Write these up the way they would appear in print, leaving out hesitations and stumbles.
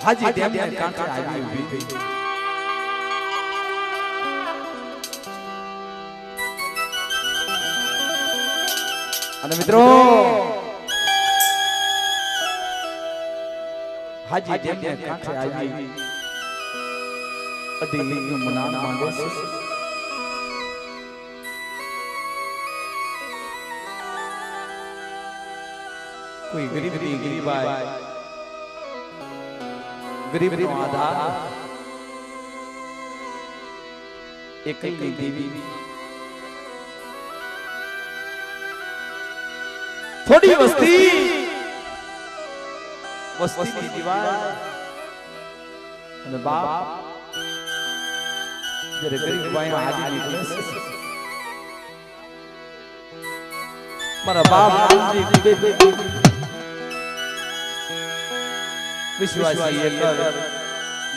હાજી ડેમને કાંઠે આવી ઊભી અને મિત્રો હાજી ડેમને કાંઠે આવી અઢી મનાન માંગે છે કોઈ ગરીબની ગરીબાઈ ગરીબનો આધાર એકલી દેવી થોડી વસ્તી વસ્તીની દીવાલ અને બાપ જ્યારે ગરીબ ભાઈ હાજી નીકળે છે મારા બાપ વિશ્વાસી એકર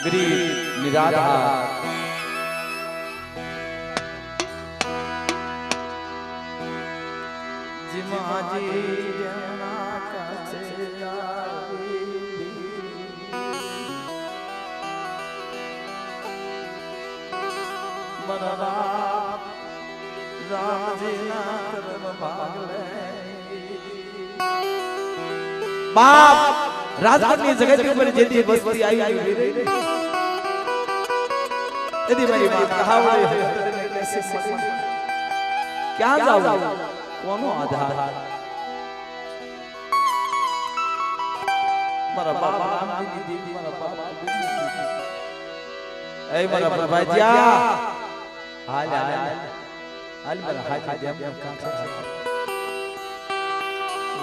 ગરીબ નિરાધાર જીમાજી જમના કાછે આવી મારા બાપ રામજીના કર્મ ભાગલે બાપ રાજકોટની જગત ઉપર જેથી વસ્તી આવી यदि मेरी बात कहावड़े कैसे क्या जाऊं कोनो आधार मारा बाप रामजी की देवी मारा बाप ए मारा प्रभाजिया हाल मारा हाजी देव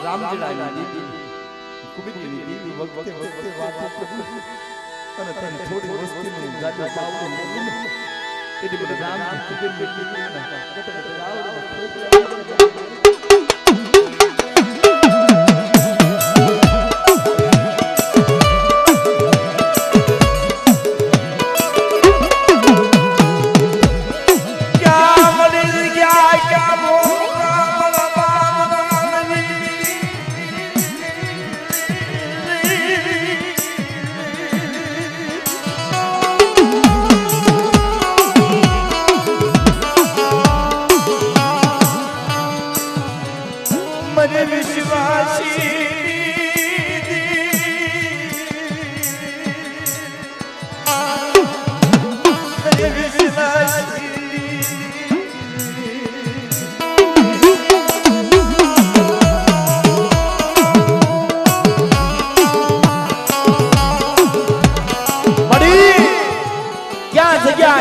रामजी रानी देवी कुबीरी देवी वक्ते बात અને તને થોડી વસ્તીનું ગાડું પાવડું એટલે બધું રામજી કુબીર દેવી ના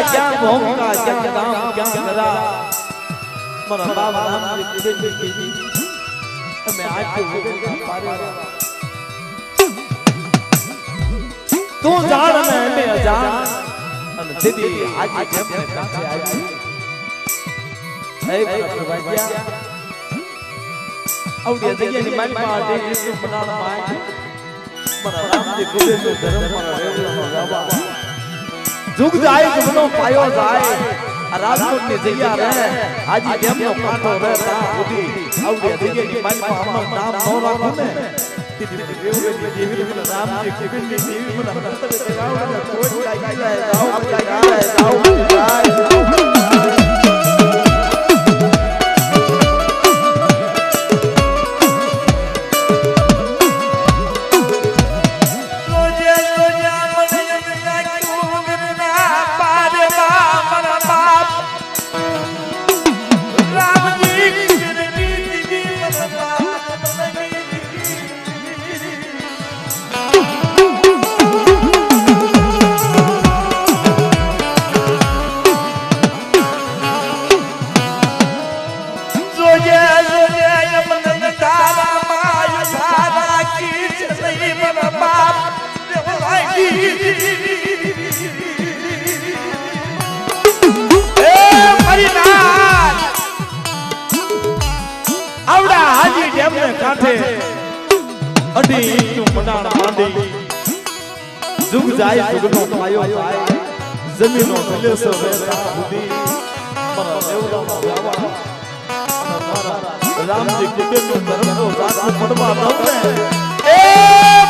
क्या भोंका क्या गांव क्या नरा मरा बाबा रामजी कुबीर देवी मैं आज तो वगैरह पारे तू जान मैं अजान अन दीदी आज जब मैं कांचे आई ए प्रभाजिया औडिया जगह ની મારી પાસે વિષ્ણુ બનાણ માં મરા રામજી કુબીર નો ધર્મ માં રેવલો ગાવા जुग जाए जुगनो पायो जाए राजकोट ने जइया रहे हाजी देव नो कांठो रहता उदी आवडे जइया की मन में हमर नाम नो राखो ने तिती देवरे देवी मन राम जी कुबीर देवी मन अंतर जगाव कोई जाए जाओ अब जाए कांठे अडी नु मडाण मांडी जुग जाए जुगनो पायो जाए जमीनो दिलेसो रहता बुदी मरा देवरा गावा रामजी कुबीर नु धर्म नो जात पड़वा दे ए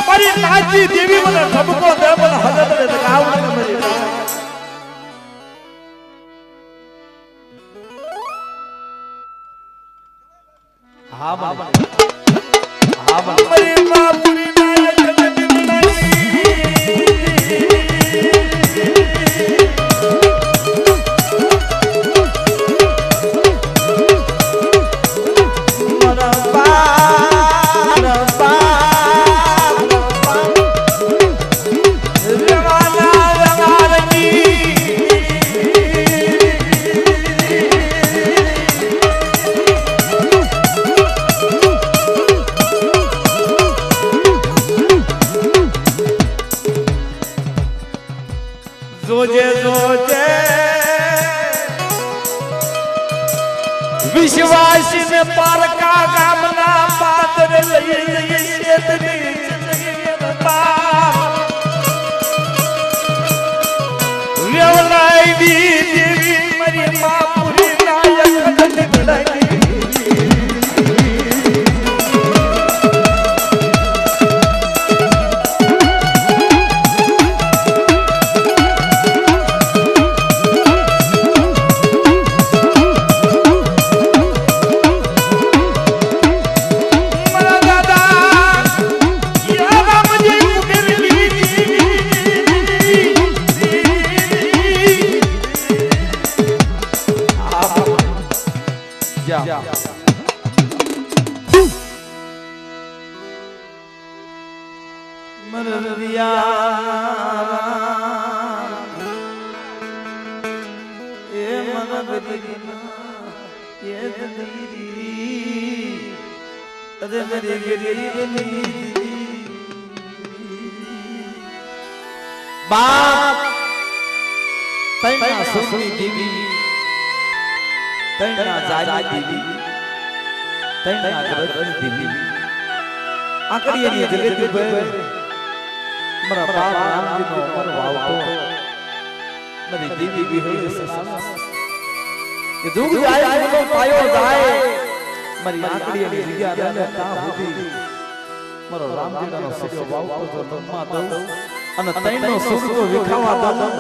परिना काजी देवी મને ઠપકો દે મને હજત દે ગાવ ને મરી હા બાબા હા બાબા મરી માં પૂરી ના જોજે જોજે વિશ્વાસી ને પારકા ગામના પાદર લઈ જઈ શેતની વેવલાઈ દેવી મારી માં પૂરી નાયક કડકડાઈ बाप तैना सुनी देवी तैना जारी देवी तैना ग्रह देवी आकड़ी ની જગત પર મારા બાપ રામજી નો પર વાવતો મારી દેવી બિહળી સસાસ કે દુગ જાય તો પાયો જાય મારી આકડી ની જગ્યા રહે તા સુધી મારો રામજી નો સિક્કો વાવતો તો મનમાં દઉં અને તૈનો સુખો વિખાવા દઉં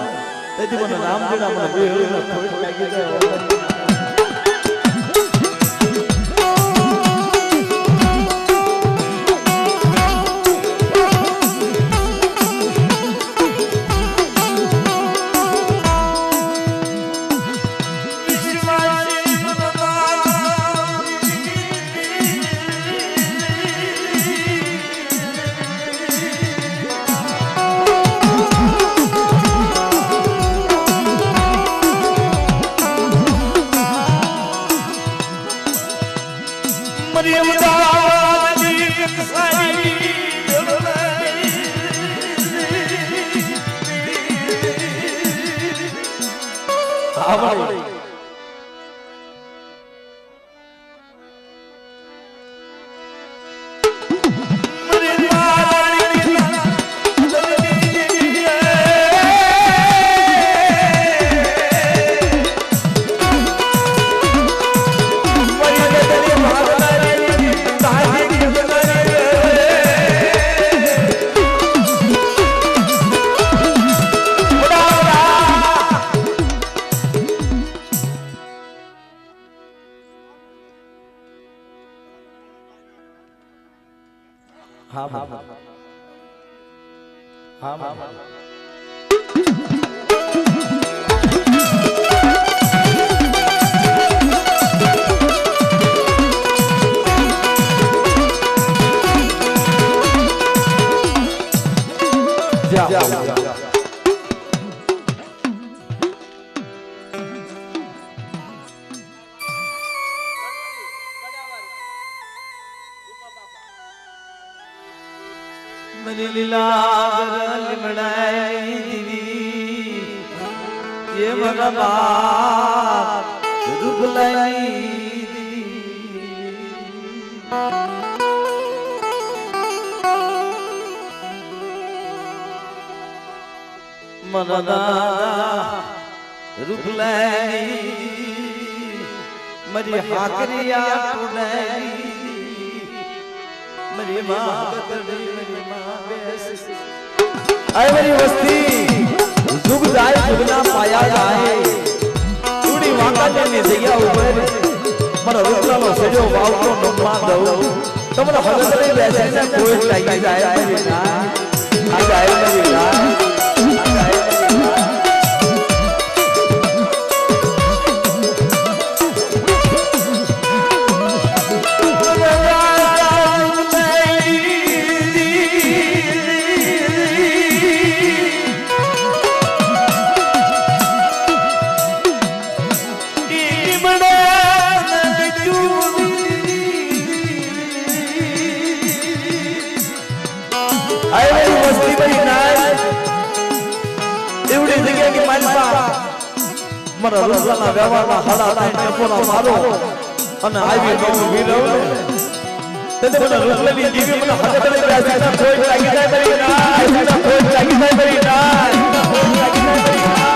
તેથી મને રામજી ના મને બિહળી ન થોડી લાગી જાય हाँ हाँ हाँ हाँ मेरी लीला लिमड़ाई दीवी ये मरा बाप रुगलाई मरा दादा रुगलाई मरी हाकरिया टुड़ाई मेरी माँ आए मेरी वस्ती जुग जाए जुगना पाया जाए चूड़ी वाका ने जग्या ऊपर मन रुद्रनो सेजो वावनो नम्मा दऊ तमने हगदरे बेसीने कोई लागी जाए मेरी ना आ जाए मेरी ना आ जाए मरा रुसना व्यवहार हड़ा ताई टेपोना मारो અને આવી નો વીરો તે મને રૂસલેની જીવી મને હદરે બેસીને કોઈ લાગી જાય કરી ના કોઈ લાગી જાય કરી ના કોઈ લાગી જાય કરી ના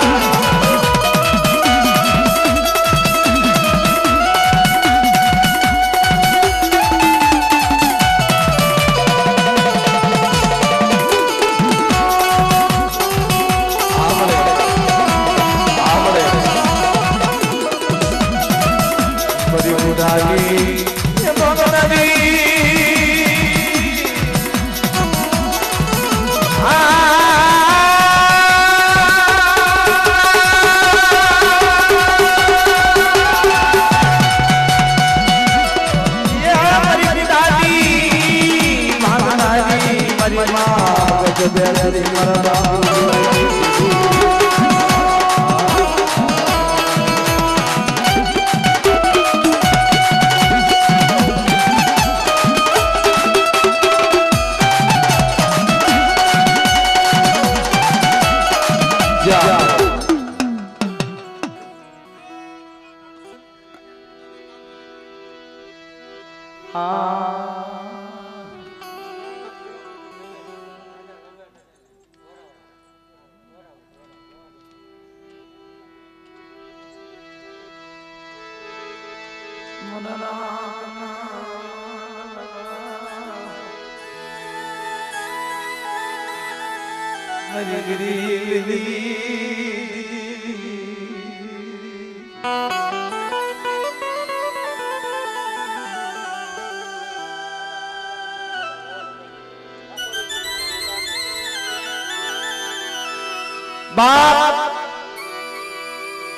बाप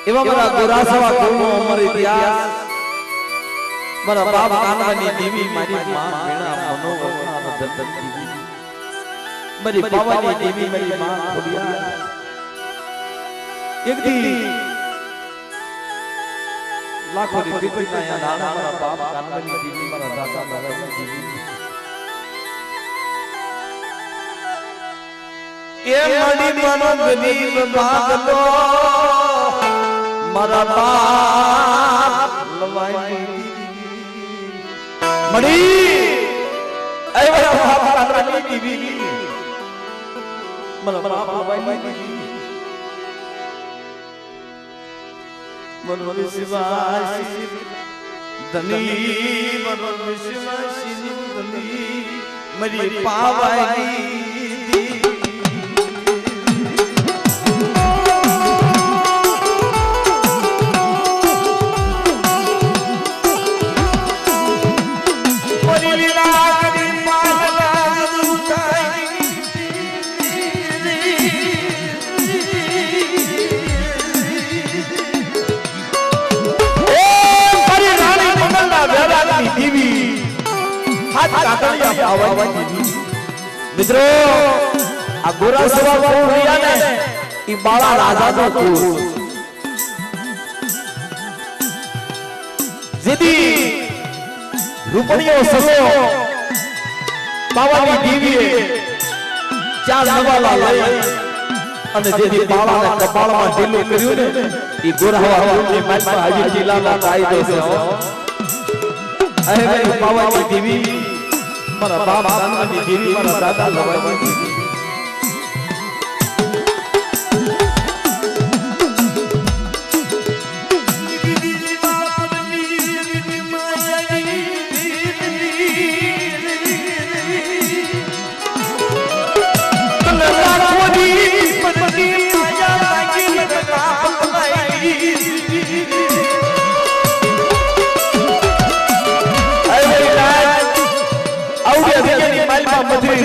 एवं मरा गोरासवा कुलनो अमर इतिहास मरा बाप कानवानी देवी मारी मां वीणा मनोवरना दंदन देवी मरी पावानी देवी मरी मां खोडिया एक दी लाखों री दीकरीना या नाना मरा बाप कानवानी देवी मरा दादा मरा देवी ये मणि मनोगनी भागलो मरा बाप लवाई मणि ऐ मरा बाप कानवानी देवी मरा बाप लवाई मनो विश्वासी धनी मनो विश्वासी धनी मरी पावाई मित्रों आ गोरा सवा कोण रिया ने ई बाळा राजा नो कुल जेदी रूपणियो ससो बावानी देवीए चार नवाला लई અને જેથી બાળાને કપાળમાં ઢીલું કર્યું ને ઈ ગોરાવા કોણની માલમાં હાજી જિલ્લાનો કાયદો છે અહે બાવાની દેવી મારા બાપ કાનવાની દેવી મારા દાદા લવાની દેવી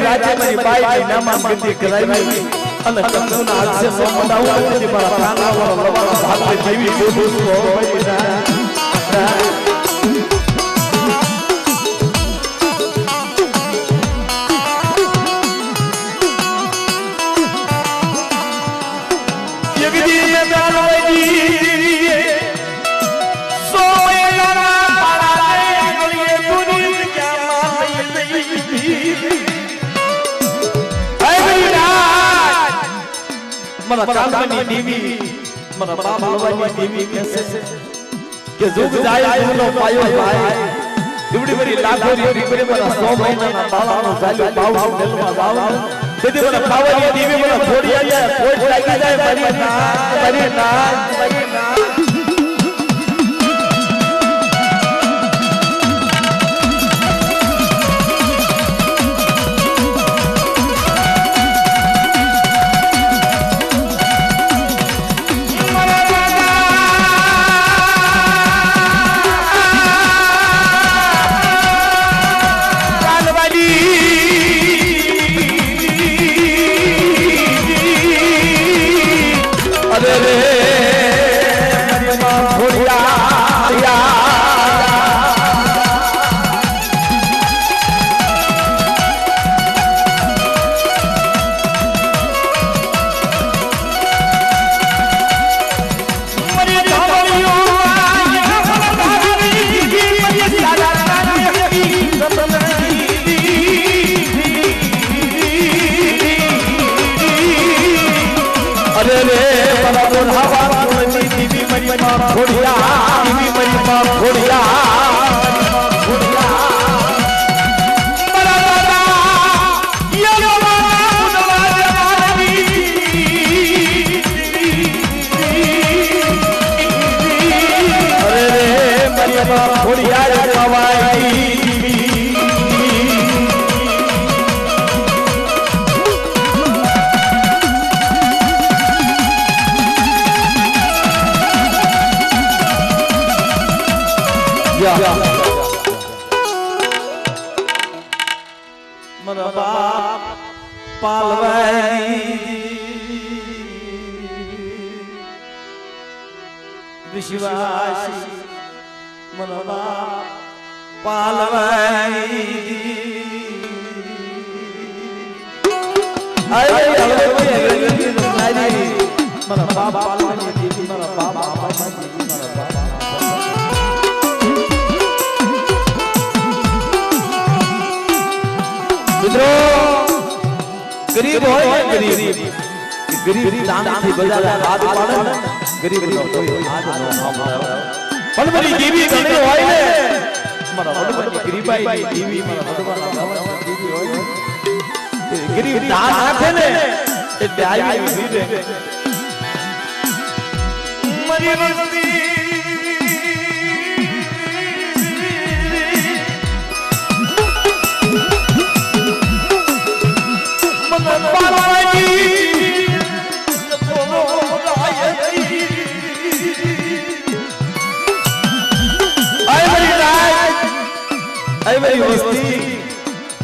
રાજ્ય મારી બાઈ નામાં ગતિ કરાવી અને કંકુના હાથ સે સો મંડાવું તેથી મારા કાના વાળા લવાના ભાગમાં દેવી બોલું છું मना कालनी देवी मना बाप लवानी देवी कैसे के जुग जाए जुगनो पायो भाई दिवड़ी बड़ी लाखो री बड़ी मना 100 महीना ना बाला नो जालो बाऊ दिलमा बाऊ तेदी मना पावनी देवी मना थोड़ी आ जाए कोई लागी जाए मरी ना मना बाप पालवाई विश्वासी मना बाप पालवाई मना बाप पालवाई मना बाप गरीब हो गरीब दान थी बजारा हाथ पाड़े ने गरीब नो कोई आज नो हम पण बड़ी देवी गणे होय ने मारा बड़ी गरीबाई देवी मारा भगवान देवी होय गरीब दान नाखे ने ए डाई वीरे मरी बस्ती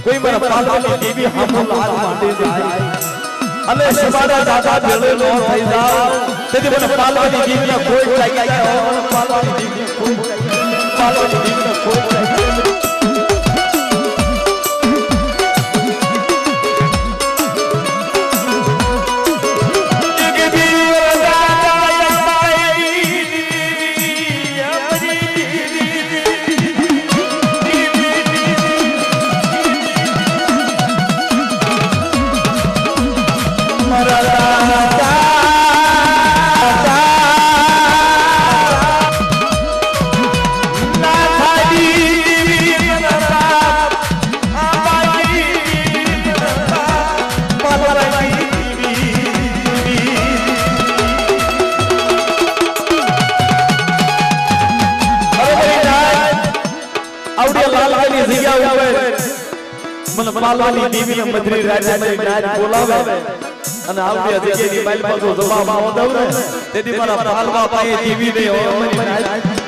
कोई मारा पालवानी देवी हम लाल माटे जाए अने सबारा दादा भेले नो થઈ જાવ તેથી મને પાલવાની દેવીના કોઈ લાગી જાય પાલવાની દેવી કોઈ પાલવાની દેવીના કોઈ લાગી પાલવાની દેવીને મધરી રાજ્યમાં નાચ બોલાવે અને આવડી જગ્યાની બાઈલમાં જો જવાબ ન દઉં ને તેથી મારા પાલવા પાસે દેવીને અમારી નાચ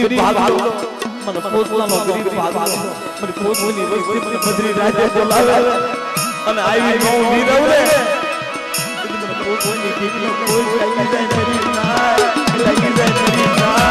ગરીબ ભાગલો મને પોતાનો ગરીબ ભાગલો મને પોતાની વસ્તી મને બદરી રાજે બોલાવે અને આવી નો નીરવલે મને પોતાની દીકરી કોઈ લાગી જાય નરી ના લાગી જાય નરી ના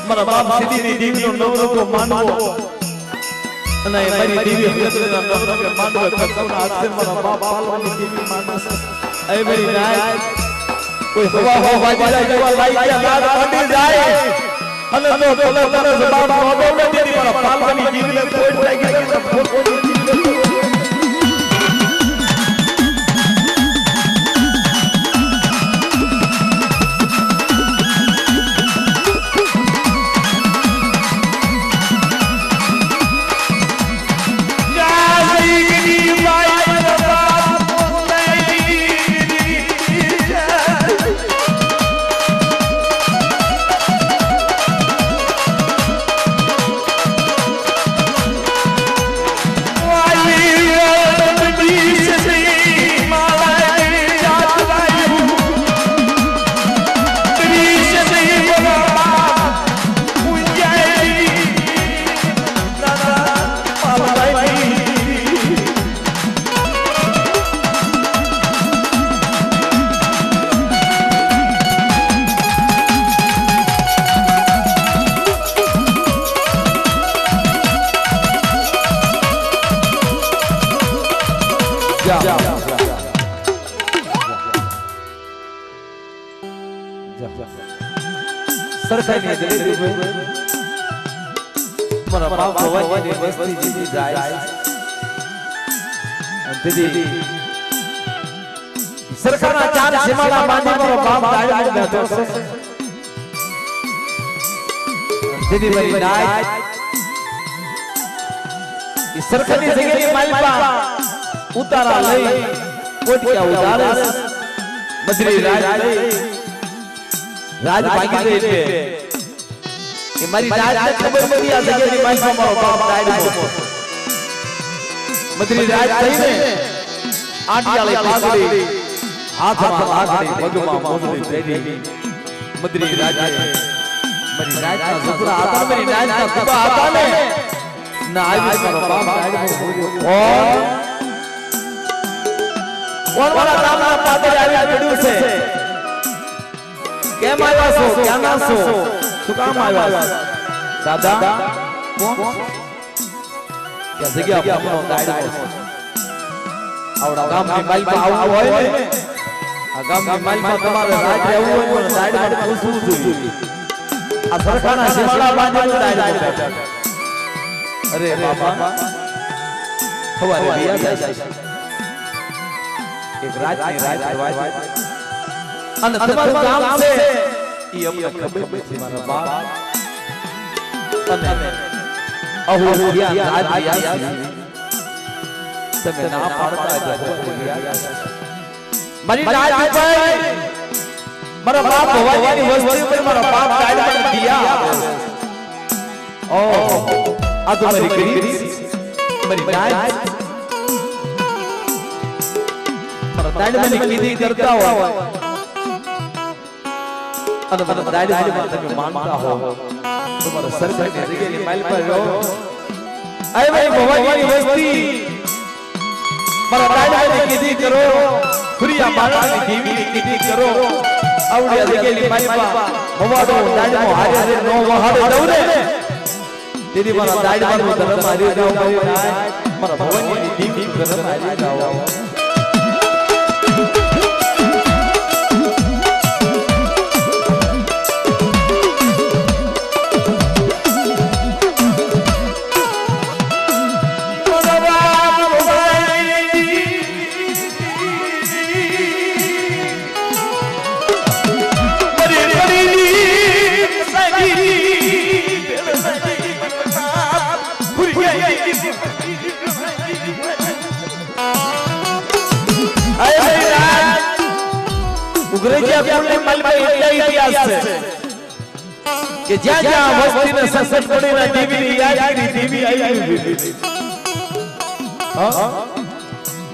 મારા બાપ સીધી દીકરીનો નવરંગો માનવો અને મારી દેવી હકતના નવરંગે માનવો કરતોના હાથે મારા બાપ પાલવાની દીકરી માનસ એ મારી નાય કોઈ હવા વાજી જાય જેવા લાઈ ગયા લાડ કાઢી જાય અને તો તને તરસ બાપ રોડોને દીધી મારા પાલવાની દીકરીને કોઈ લાગી જાય સરકારની દરેક મારા બાપ ભવાની વસ્તી જીતી જાય દીદી સરકારના ચાર સીમાડા બાંધી મારો બાપ દાડમાં બેઠો છે દીદી મારી નાય ઈ સરકારની જગ્યાની માલપા ઉતારા લઈ કોટિયા ઉતારે મદરી રાજ લઈ રાજ ભાગી ગઈ છે કે મારી રાજ ખબર નથી આ જગ્યાની માલપા મારો બાપ દાડમાં મદરી રાજ થઈને આટિયાળી પાઘડી હાથમાં લાકડી પગમાં મોજડી પહેરી મદરી રાજ મારી રાજના સુપડા હતા મારી રાજના સુપડા હતા ને ના આવી મારો બાપ દાડમાં કોણ મારા ગામના પાદરે આવી પડ્યું છે કેમ આવ્યા છો ક્યાંના છો શું કામ આવ્યા દાદા કોણ કે જગ્યા આપણો દાડો આવડા ગામની માલમાં આવવું હોય ને આ ગામની માલમાં તમારે રાજ રહેવું હોય તો દાડમાં પૂછવું જોઈએ આ સરકારના સીમાડા બાંધેલું દાડો અરે બાપા ખવારે બિયા જાય એક રાજની રાજ કરવાય અને તમારું કામ છે ઈ અમને ખબર નથી મારા બાપ અને અહો ધ્યાન રાજ આયા તમે ના પાડતા મારી રાજ ભાઈ મારા બાપ ભવાની વસ્તી પર મારા બાપ દાડમાં દિયા ઓ આ તો મારી ગરીબ મારી રાજ દાડમાં કીધી કરતા હોય અને મને દાડમાં તમે માનતા હો તો મારા સરકારની જગ્યાની માઇલ પર રહો આય ભાઈ ભવાની વસ્તી મારા દાડમાં કીધી કરો ખુરિયા બાળાની દેવીની કીધી કરો આવડિયા જગ્યાની માઇલ પર ભવાડો દાડમાં હારે નો વહાડે દઉં ને तेरी मारा दाढ़ी में धर्म मारी जाओ मारा भवानी दीदी धर्म मारी जाओ उग्रजिया बोलने मल में इतिहास है कि ज्યાં વસ્તી ને સંસદ પડી ના દેવી યાદ કરી દેવી આવી હા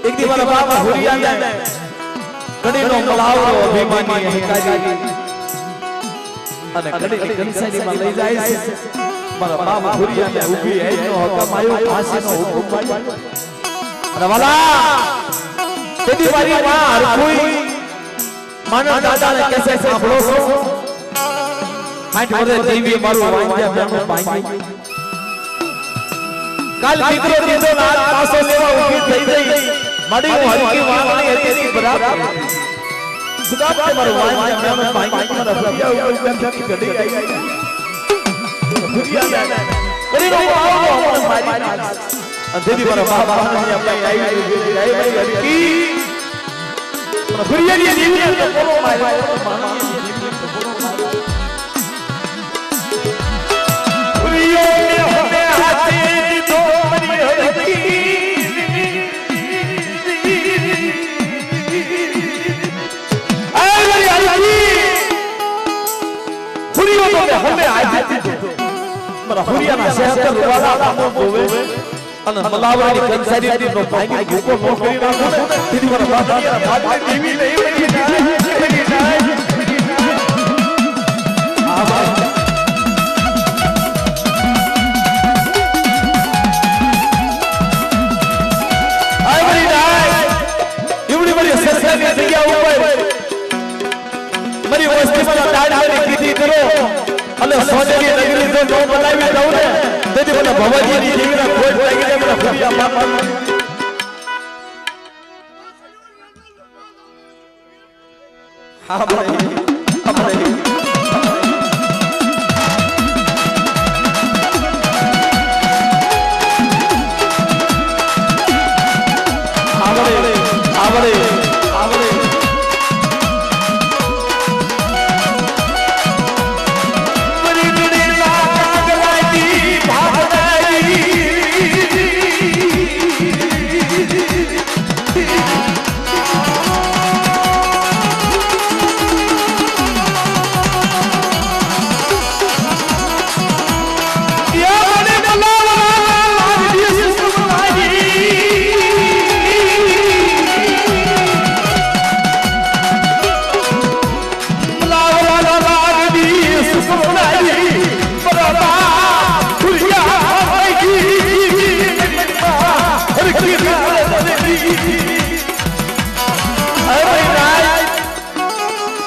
એક દી મારા બાપા હુરિયા ને કડીનો મલાવરો અભિમાની હકારી અને કડી કંસારી માં લઈ જાય છે મારા બાપા હુરિયા ને ઊભી હે નો હકમ આયો ફાંસીનો હુકમ પાડ્યો અને વાલા તેદી વારી માં હર કોઈ मानव दादा ने कैसे सांभळो छो माइट वरे देवी मारो वांग्या ब्यानो पाई काल દીકરો દીધો ના પાસો લેવા ઊભી થઈ ગઈ માડી હું હરકી વાંગણી હતી ની બરાબર સુદાપ કે મારો વાંગ્યા બ્યાનો પાઈ મારા ભિયા ઉપર જતી ગડી આવી ભિયા ને કરીનો આવો મારી ના અંધેરી મારા બાબા ને આપણે આવી હરકી गुरिया ने देवी ने बोलो माय गुरिया ने हमें हाथे दो मरी हरकी आय मरी हरकी गुरिया ने हमें हाथे दो मरा गुरिया ना शहर वाला कामो होवे અને મલાવરની કંસારી નો ભાગી ભૂકો નો કરી નાખો ને દીદી મારા બાબા દેવી નહીં બની જાય આ વાત આય બની જાય એવડી બડી સરસાની જગ્યા ઉપર મારી વસ્તીમાં દાડ કીધી કરો અને સોનેરી નગરી જો નો બનાવી દઉં ને તેથી મને ભવાજીની જીવના ખોટ લાગી જાય મને ફરિયા બાપા હા ભાઈ આપણે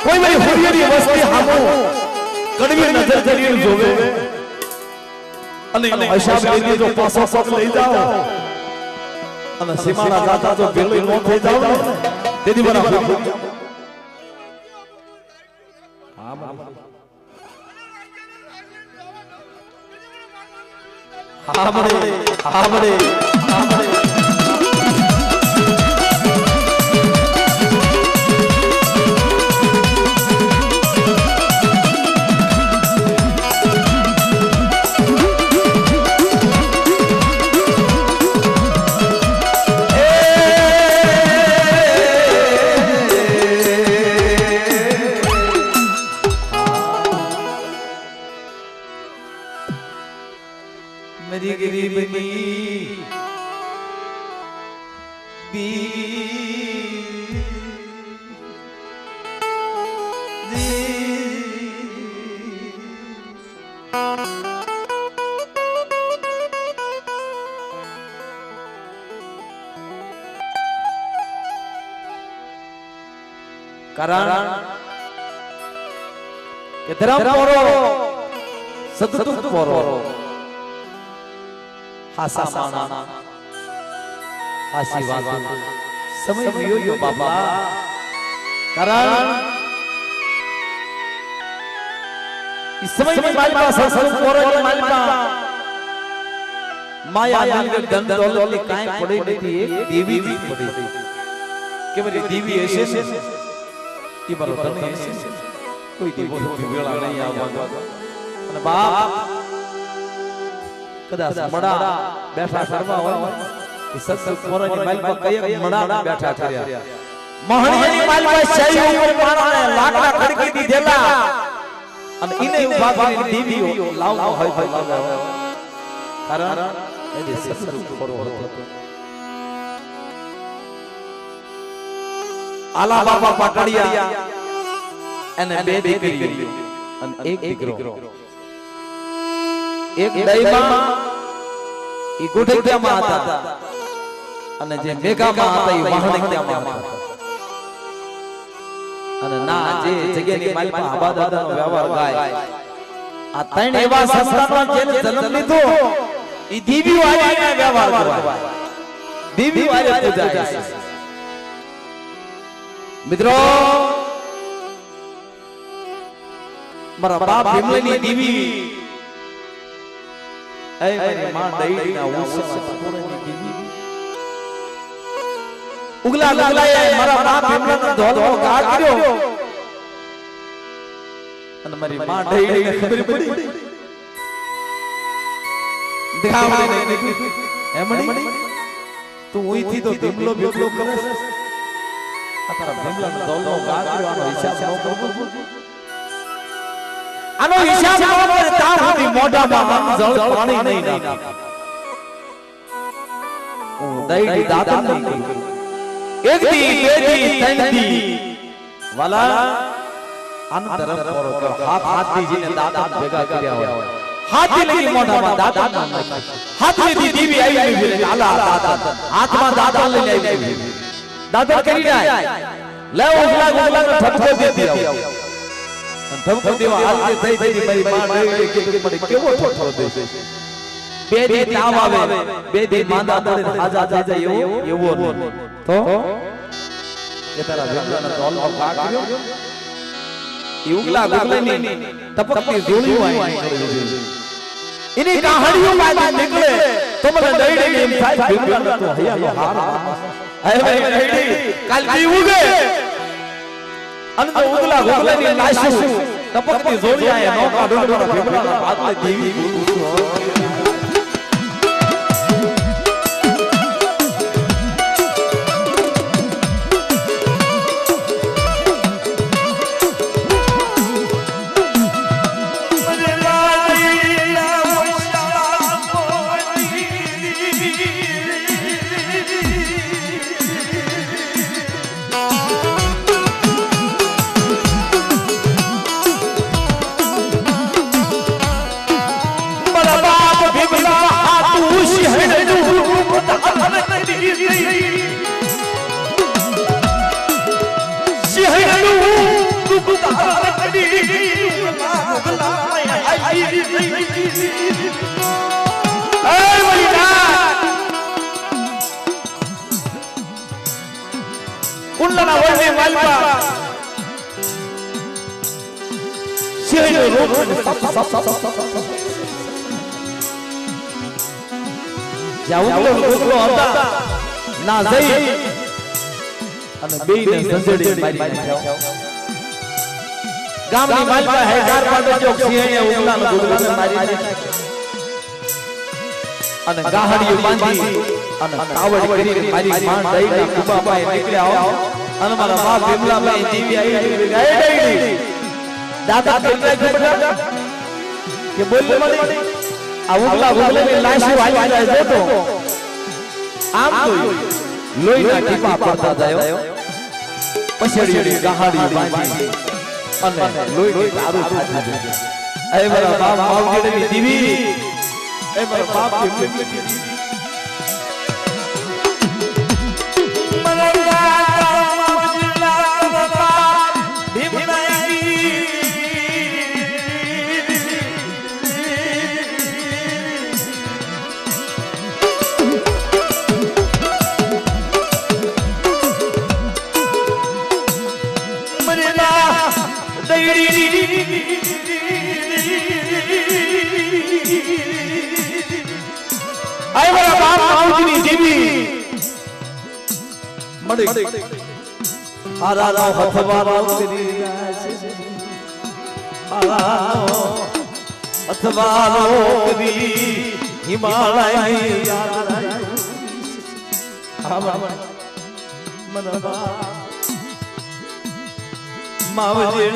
कोई मेरी हुरियरी वस्ती हमो कड़वी नजर जरीर जोवे અને હિસાબ લઈને જો પાછો પગ લઈ જાઓ અને સીમાના દાતા જો ભેળી નો થઈ જાવ ને તેથી બરાબર હા બાબા હા બડે હા બડે હા બડે मेरी गरीबनी कारण કે ધર્મ પોરો સદતુત પોરો आशा माना आशीर्वाद समय वियो बाबा कारण इस समय में मालिका संसार कोरे मालिका माया मिलकर धन दौलत की काई पड़ी नहीं एक देवी भी पड़ी के बड़ी देवी ऐसे ये बरोबर नहीं ऐसे कोई देवी तो बिगड़ा नहीं आवा અને બાપ કદાચ મડા બેઠા કરવા હોય કે સત્સંગ કોરાની માલમાં કઈ મડા બેઠા કર્યા મહણીની માલમાં શૈવ ઉપર પાણાને લાકડા ખડકી દીધેલા અને ઈને ઉભા કરીને દેવીઓ લાવતો હોય કારણ એ સત્સંગ કોરો હતો આલા બાપા પાટડિયા અને બે દીકરીઓ અને એક દીકરો एक दैमा ई गुठिया में आता અને જે મેઘા માં હતા ઈ વાહણિકતા માં હતા અને ના જે જગ્યાની માલમાં આબા દાદાનો વ્યવહાર ગાય આ ત્રણ એવા સંતાનો જેને જન્મ લીધો ઈ દીવીઓ આવીને વ્યવહાર કરવા દીવીઓ આવીને પૂજાય છે મિત્રો મારા બાપ ભીમલીની દીવી ऐ मेरी मां दई ना उससे पूरे की उगला लगला है मारा बाप भीमला धोलो गा કર્યો અને મારી માं દઈ ને ખબર પડી દેખાવડે ને એમણી તું ઓઈ થી તો ભીમલો ભીમલો કરસ આ તારા ભીમલા ધોલો गा કર્યો આનો હિસાબ ન કરવો આનો હિસાબ ન કરે તા સુધી મોઢામાં જળ પાણી નહીં નાખ ઓ દઈ દાદા નહીં એક દી બે દી ત્રણ દી વાલા આન તરફ કરો કે હાથ દીજીને દાદા ભેગા કર્યા હોય હાથ લઈ મોઢામાં દાદા હાથ લઈ દીવી આવી ગઈ આલા દાદા હાથમાં દાદા લઈને આવી ગઈ દાદા કરી રહ્યા લે ઓગલા ઓગલા ઠપકો દેતી આવ ધમકો દેવા હાલતી થઈ થઈ મારી માં ડઈ કે મને કેવો ઠઠો દે બે દી તાવ આવે બે દી માંદા પડે હાજા થઈ જાય એવો નહીં તો એ તારા ભીમલાના ધોલમાં કા કર્યો ઈ ઉગલા ઉગલાની ટપકતી ધૂળીઓ આવી એની કહાણીઓ માં નીકળે તો મને ડઈ એમ થાય ભીમલાનો તો હૈયાનો હાર હે ભાઈ ડઈ કાલ દી ઉગે અને તો ઉગલા ઉગલાની લાશો ટપકતી જોડી આયા નોકા ડોડરા ભીમલાના હાથમાં દેવી कुंडलना वळने वालपा શેનો રોગ જાવું ગોગલો હતા ના જઈ અને બેને સંજડી મારી નાખ્યો ગામની માલપા હેગાર પાડો ચોક સિંહે ઉગલાનો ગોગલાને મારી નાખ્યો અને ગાહડીઓ બાંધી અને કાવડ કરીને મારી માં દઈના કુબા પાસે નીકળ્યા અને મારા બાપ ભીમલા ભાઈ જીવી આવી ગઈ દાદા કેટલા બેટા કે બોલ મને આ ઉગલા ઉગલાની લાશો આવી જાય તો આમ જોયું લોહીના ટીપા પડતા જાય પછેડી ગાહડી બાંધી અને લોહીની દારૂ થાતી જાય એ મારા બાપ માવજીની દીવી એ મારા બાપ ભીમલી આય મારા બાપ માવજીની દેવી મળી હારા રાવ હથવારો કરી હથવારો કરી હિમાલયની યાદ મનવા માવજી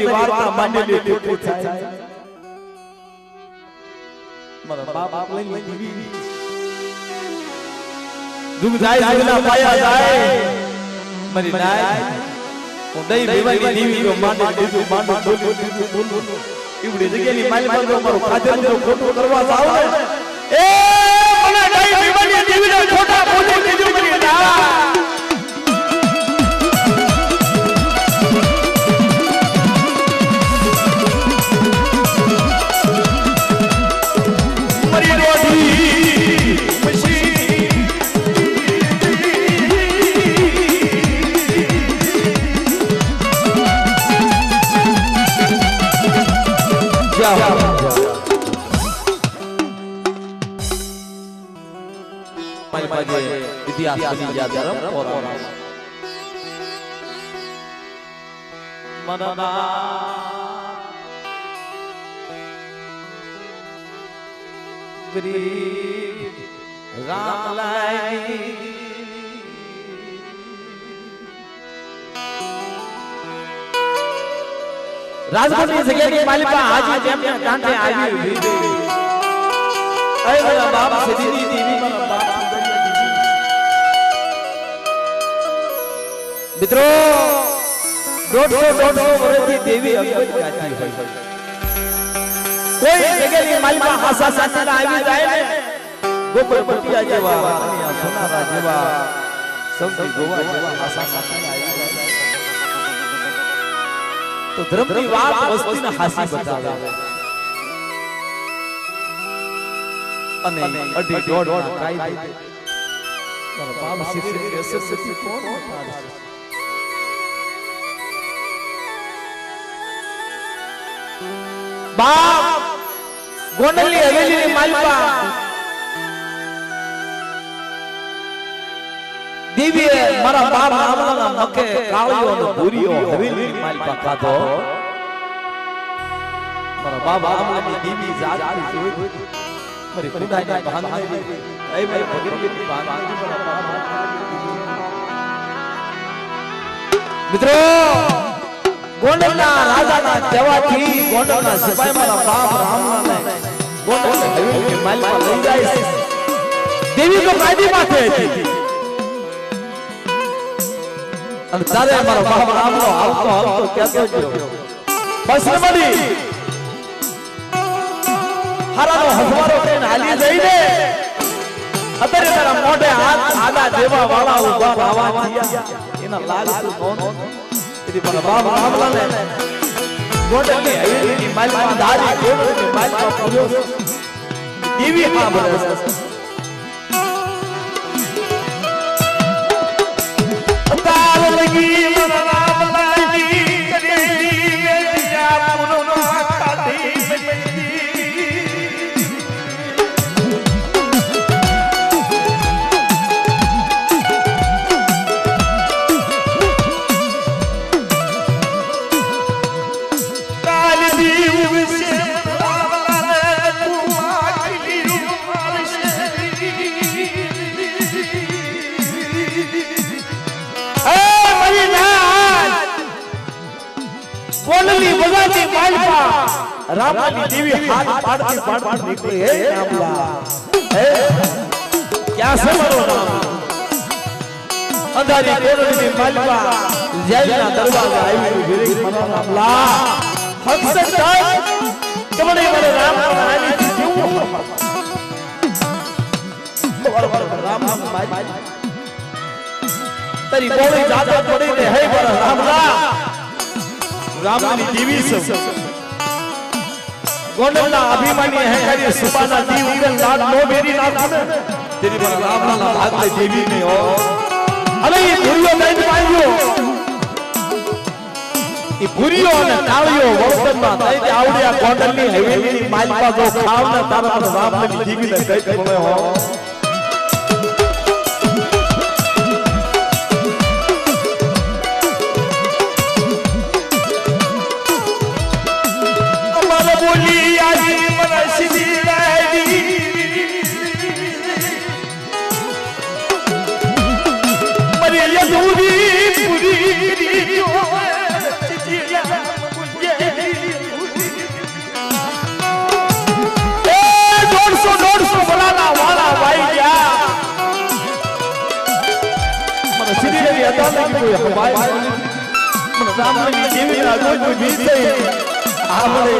વાર્તા માંડેલી ટૂંકી થાય મારા બાપ લઈ દીવી દુખ જાય જુગના પાયા જાય મારી નાય હું દઈ બેવાની દીવી નો માંડે દીધું માંડો બોલું ઈવડી જગ્યાની માલમાં જો મારું ખાધેલું ખોટું કરવા જાવ ને એ મને દઈ બેવાની દીવી નો ખોટા બોલી દીધું મારી નાય इतिहास बनी जा धर्म और मनना गरीब राम लाई રાજકોટ ની જગ્યાની માલિકા હાજી જેમને કાંઠે આવી ઊભી અય મારા બાપ સીધી દેવી મારા બાપ મિત્રો 150 વર્ષથી દેવી અગવત ગાતી હોય કોઈ જગ્યાની માલિકા હાસા સાસા આવી જાય ને ગોપર પટિયા જેવા અનિયા સોનારા જેવા સૌથી ગોવા જેવા હાસા સાસા આવી જાય તો ધર્મની વાત વસ્તીને હાસી બતાવે અને અઢી દોઢ કાઈ દે મારા બાપ શરીરની અસર સતી કોણ ઉતારશે બાપ ગોંડલની હવેલીની માલિકા દેવીએ મારા બાપ આમલાના મકે કાળિયો અને ભૂરીયો હવેલીની માલિકા ખાધો મારા બાપ આમલાની દેવી જાગતી જોઈ મારી ખુદાની ભાંગણી એ મારી ભગરીની ભાંગણી મારા બાપ મિત્રો ગોંડલના રાજાના કહેવાથી ગોંડલના સિપાઈ મારા બાપ રામલાને ગોંડલની હવેલીની માલિકા લઈ જાય છે દેવી તો કાયદી માથે હતી અને તારે મારો બાપ રામનો આવતો કહેતો ગયો બસ મળી હારાનો હસવારો કહીને હાલી જઈને અત્યારે તારા મોઢે હાથ આડા દેવા વાળા ઉભા આવા થયા એના લાલ કોણ એથી મારા બાપ રામલાને ગોંડલની હવેલીની માલિકા દારી ગોંડલની માલિકા પૂર્યો દેવી હા બરે લગી મારા રામ લાગી की मालपा रामानी देवी हाथ पाड़ती निकली है रामला क्या समझो राम अंधारी कोरडी की मालपा जैना दरवाजा आई वीर मना रामला हक से जाए तुम्हारे वाले राम रानी क्यों राम तेरी बोली ज्यादा पड़ी ने है पर रामला रामनी देवी सब गोंडलना अभिमानी है करी सुबाना दी उगल नाथ नो मेरी नाथ तेरी पर रामला भाग ले देवी ने हो अरे ये भूरियो नहीं पाइयो ये भूरियो ने तालियो वर्तन में नहीं आवड़िया गोंडलनी हवेली मालपा जो खाव ने तारा रामनी देवी ने कई बोले हो रामनी देवी ना कोई बीते आवड़े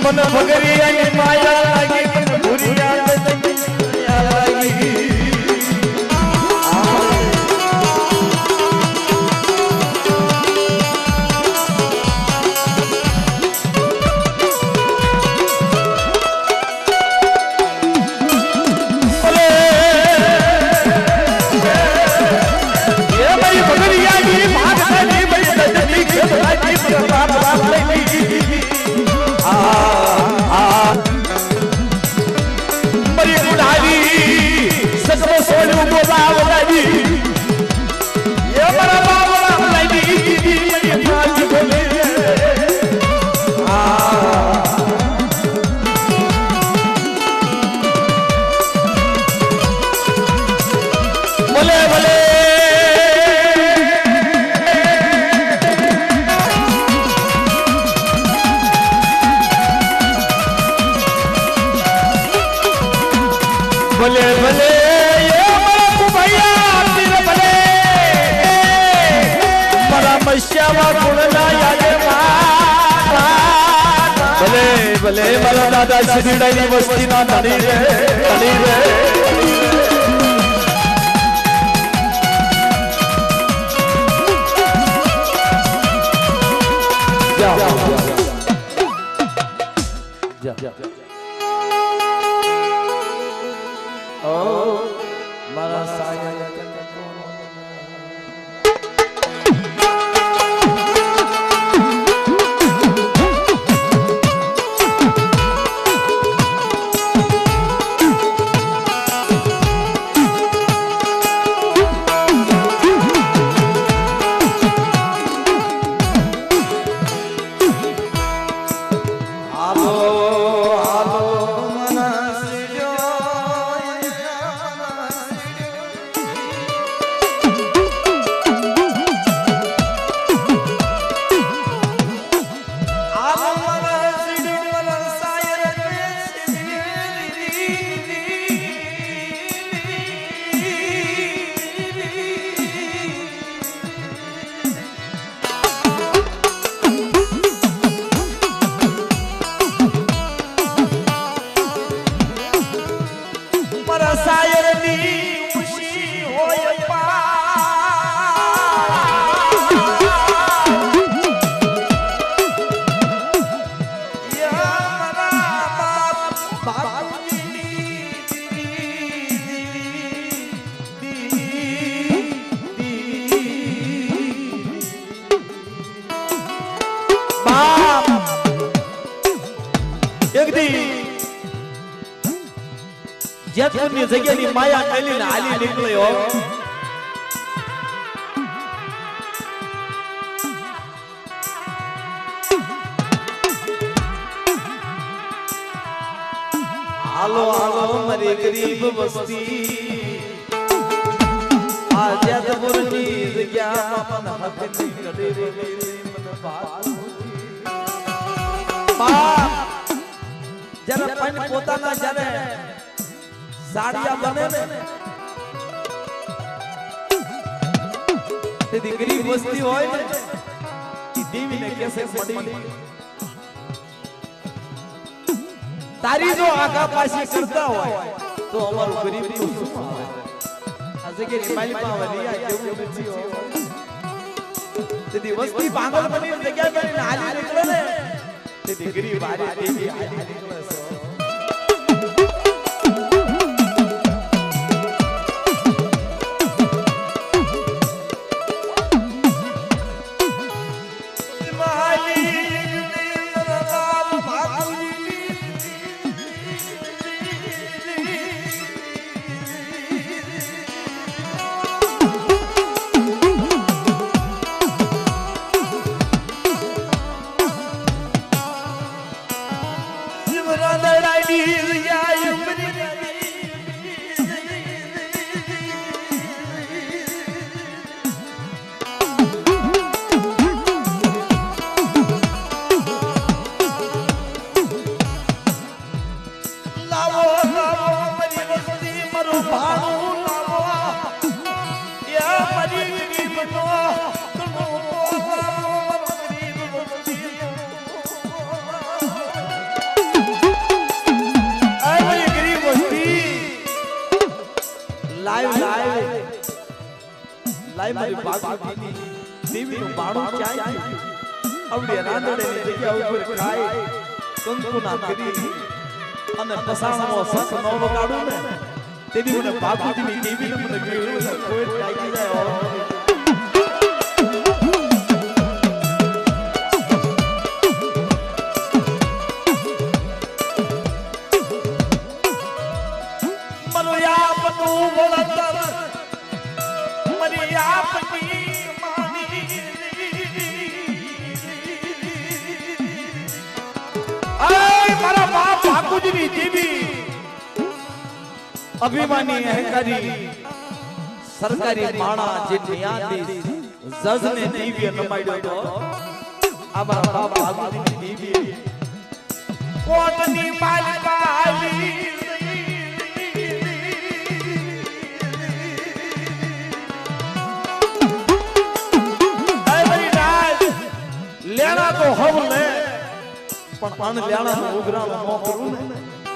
मन भगरिया माया लगी मन भूरिया लगी भले भले ये बड़ा भैया तेरे भले बड़ा मश्यावा गुणना यादे भले भले मला दादा शिरडाई वस्ती ना धनी रे जा मारा साया જેતપુરની જગ્યાની માયા મેલીને હાલી નીકળ્યો હાલો હાલો મારી ગરીબ વસ્તી આ જેતપુરની જગ્યામાં મને હકની કડેરી મને બાપ જ્યારે પણ પોતાના જ્યારે સાડિયા બને ને તે ગરીબ વસ્તી હોય ને એ દેવીને કેસે મળી તારી જો આગા પાછી કરતા હોય તો અમારું ગરીબ નું શું આવે આ જગ્યાની માલિકા વરિયા કેવું નથી હો તે વસ્તી પાગલ બની જગ્યા બનીને હાલી નીકળે ને તે ગરીબ આરે દેવી હાલી નીકળે છે મારી બાગુની દેવીનું બાણું ચાય આવડે રાંદડેની જગ્યા ઉપર ખાય કંકુના કરી અને પસાણો સસ નો વગાડું ને તેની મને બાગુની દેવીને મને ગીળું કોઈ લાગી જાય મનો યા બનુ બોલતર અભિમાની અહંકારી સરકારી માણા જે ન્યાયાધીશ જજને દિવ્ય નમાડ્યો તો આ મારા બાપ બાબુની દિવ્ય કોટની માલિકા આવી લેણા તો હવ લે પણ અન લેણા નો ઉઘરાણો ન કરું ને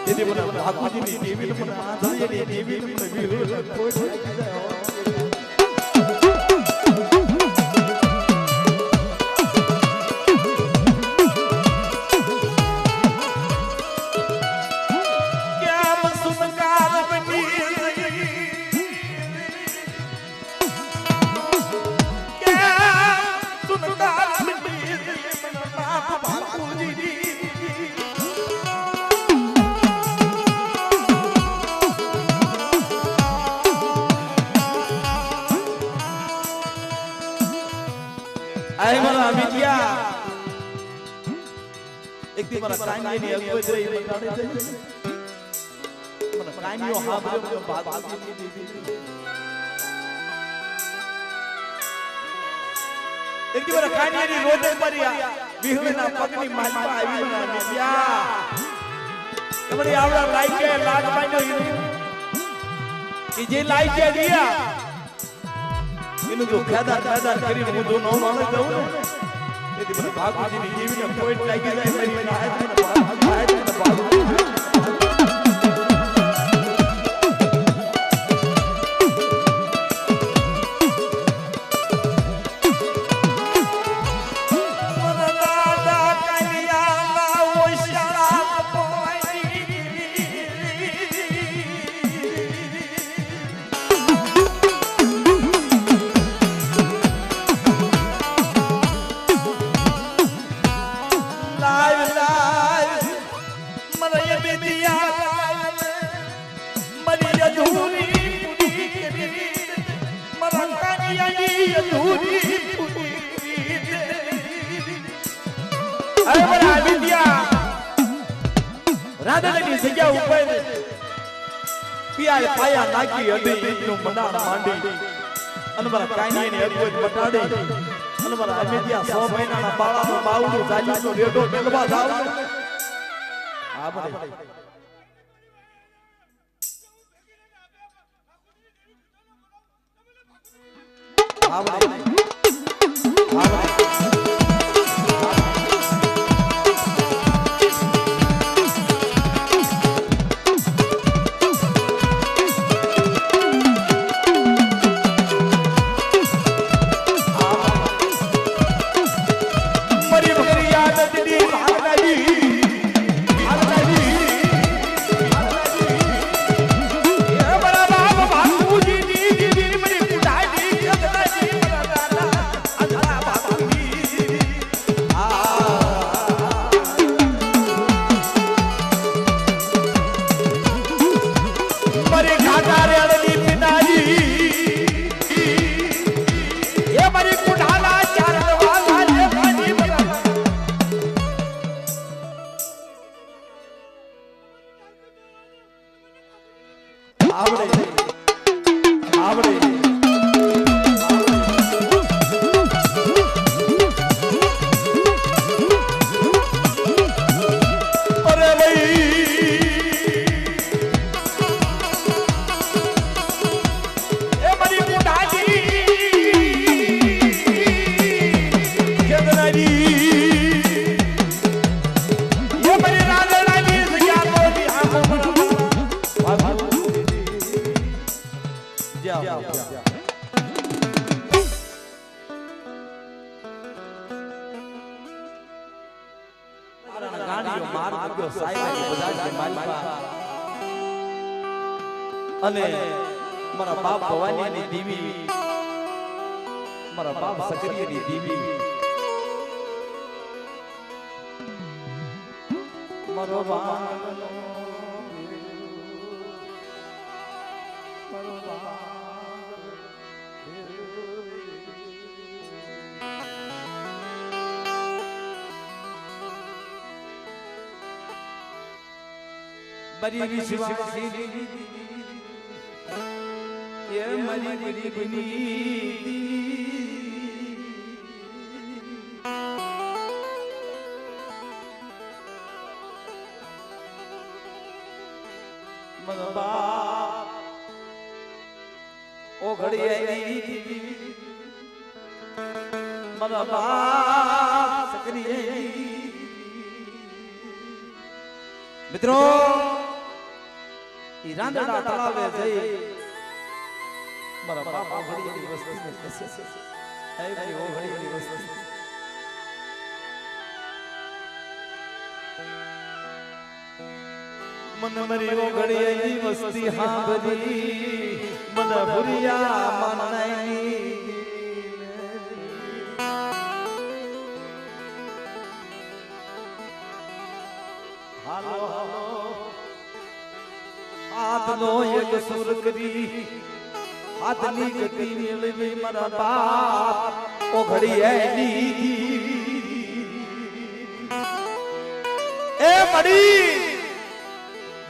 તેથી મને બાપુજીની દેવીને મને આધળીની દેવીને મને વિરોધ કોઈ લાગી જાય આય મારા મિત્યા એક દી મારા કાંગીની અગવડ રહી બતાડે છે મને કાંગીઓ હાબરો બાગુની દેવી એક દી મારા કાંગીની રોદે પરિયા વિહળના પગની માલપા આવી મારા મિત્યા તમારી આવડા લાઈકે લાગ પાઈનો ઈ જે લાઈકે દિયા इनु जो खादार करी હું જો નો માને જાઉં ને તેથી મને બાગુજીની જીવીને પોઈન્ટ લાગી જાય મારી હાથ મને બાગુ જગ્યા ઉપર પિયાળ પાયા નાખી અડી ઈટનું મંડાણ માંડી અને મારા કાઈની અદભુત મટાડી અને મારા અમેદિયા 100 મહિનાના બાળાનું બાવડું જાલીનો રેડો મેલવા જાવ આ બને અને મારા બાપ ભવાનીની દેવી મારા બાપ સકરીની દેવી મારો બરી વિશ્વાસી ये मरी गरीबनी मनबा ओ घड़ी आई मनबा सकरी મિત્રો ઈ રાંદડા તળાવે જઈ મારા બાપા ઘડીની વસ્તીને કસે છે એ મારી ઓ ઘડીની વસ્તી મન મરી ઓ ઘડીની વસ્તી હાંભરી મન ભુરિયા મનાઈ હાલો હાલો હાથનો એક સુર કરી हाथनी गति मिलवी मरा बाप ओ घड़ी ऐनी ए मड़ी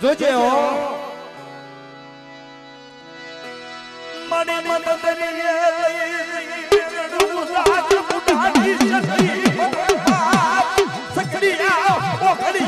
जोजे हो मड़ी मत दरिए लई राज बुढ़ानी सकड़िया ओ घड़ी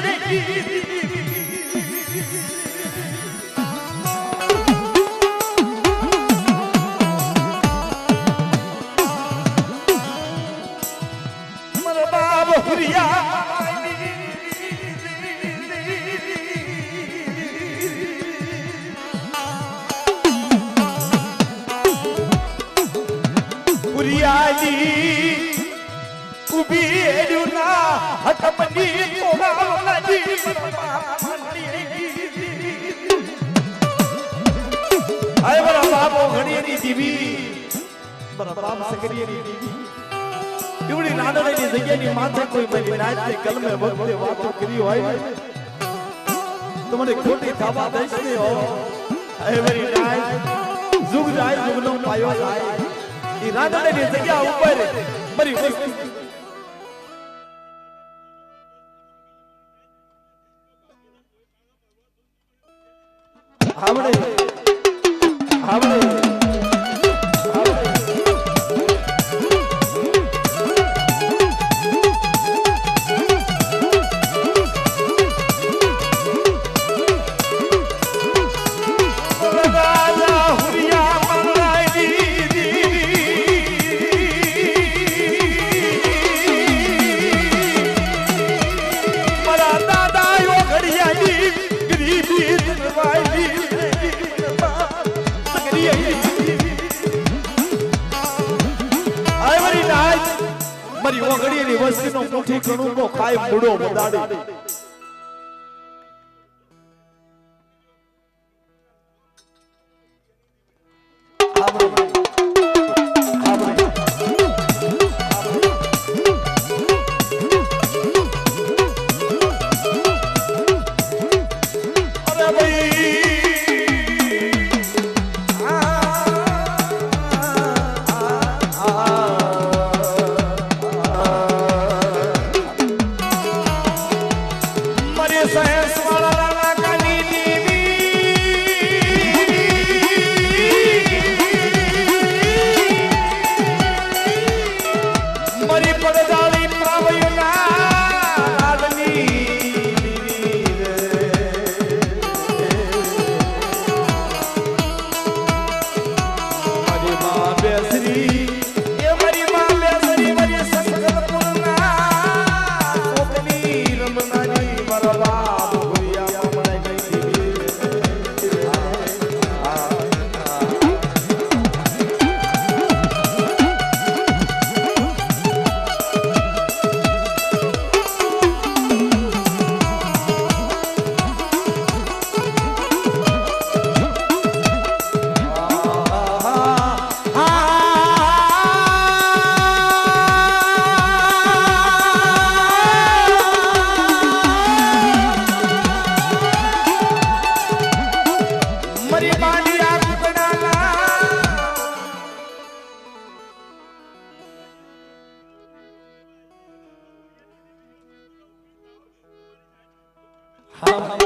तुम्हारे खोटी थाबा देश में हो एवरी नाइट जुग जाए जुगनो पायो जाए ये राधा ने जगह ऊपर मरी वस्ती આવડે આવડે મારી ઓગળીની વસ્તીનો મુઠ્ઠી ઘણું નો ખાય મૂડો બદાડી હા